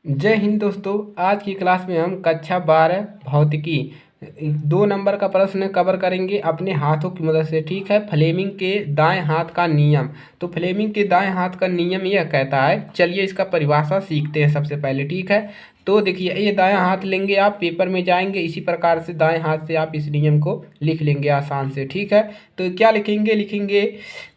जय हिंद दोस्तों। आज की क्लास में हम कक्षा 12 भौतिकी 2 नंबर का प्रश्न कवर करेंगे अपने हाथों की मदद से। ठीक है। फ्लेमिंग के दाएं हाथ का नियम। तो फ्लेमिंग के दाएं हाथ का नियम यह कहता है, चलिए इसका परिभाषा सीखते हैं सबसे पहले। ठीक है। तो देखिए, ये दायां हाथ लेंगे, आप पेपर में जाएंगे, इसी प्रकार से दाएं हाथ से आप इस नियम को लिख लेंगे आसान से। ठीक है। तो क्या लिखेंगे,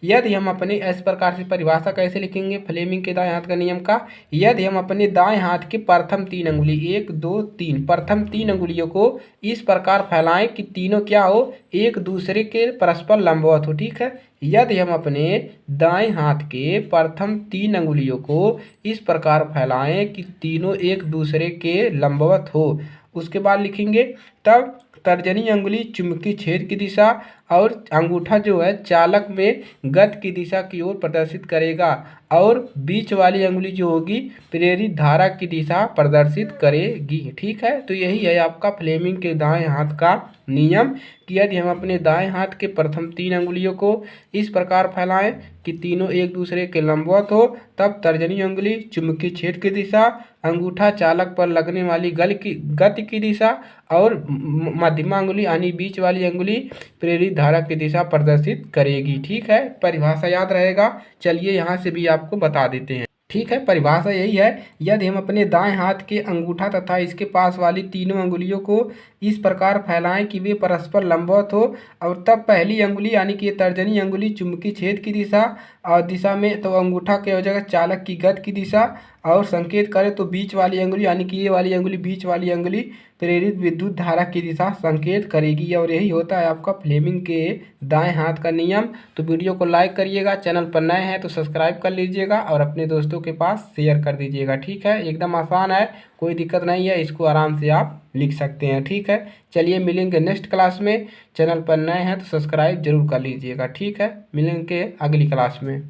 यदि हम अपने इस प्रकार से परिभाषा कैसे लिखेंगे फ्लेमिंग के दाएं हाथ का नियम का, यदि हम अपने दाएं हाथ के प्रथम 3 अंगुली 1 2 3 प्रथम 3 अंगुलियों को इस प्रकार फैलाएं कि तीनों क्या हो, एक दूसरे के परस्पर लंबवत हो। ठीक है। यदि हम अपने दाएं हाथ के प्रथम 3 अंगुलियों को इस प्रकार फैलाएं कि तीनों एक दूसरे के लंबवत हो, उसके बाद लिखेंगे तब तर्जनी अंगुली चुंबकीय क्षेत्र की दिशा और अंगूठा जो है चालक में गति की दिशा की ओर प्रदर्शित करेगा और बीच वाली अंगुली जो होगी प्रेरित धारा की दिशा प्रदर्शित करेगी। ठीक है। तो यही है आपका फ्लेमिंग के दाएं हाथ का नियम कि यदि हम अपने दाएं हाथ के प्रथम 3 अंगुलियों को इस प्रकार फैलाएं कि तीनों एक दूसरे के लंबवत हो, तब तर्जनी अंगुली चुंबकीय क्षेत्र की दिशा, अंगूठा चालक पर लगने वाली गति की दिशा और मध्यमा अंगुली यानी बीच वाली अंगुली प्रेरित धारा की दिशा प्रदर्शित करेगी। ठीक है। परिभाषा याद रहेगा। चलिए यहाँ से भी आपको बता देते हैं। ठीक है। परिभाषा यही है, यदि हम अपने दाएं हाथ के अंगूठा तथा इसके पास वाली तीनों अंगुलियों को इस प्रकार फैलाएं कि वे परस्पर लंबवत हो और तब पहली अंगुली यानी कि तर्जनी अंगुली चुंबकीय क्षेत्र की दिशा और दिशा में, तो अंगूठा के जगह चालक की गति की दिशा और संकेत करें तो बीच वाली अंगुली यानी कि ये वाली अंगुली बीच वाली अंगुली प्रेरित विद्युत धारा की दिशा संकेत करेगी। और यही होता है आपका फ्लेमिंग के दाएं हाथ का नियम। तो वीडियो को लाइक करिएगा, चैनल पर नए हैं तो सब्सक्राइब कर लीजिएगा और अपने दोस्तों के पास शेयर कर दीजिएगा। ठीक है। एकदम आसान है, कोई दिक्कत नहीं है, इसको आराम से आप लिख सकते हैं। ठीक है। चलिए मिलेंगे नेक्स्ट क्लास में। चैनल पर नए हैं तो सब्सक्राइब जरूर कर लीजिएगा। ठीक है। मिलेंगे अगली क्लास में।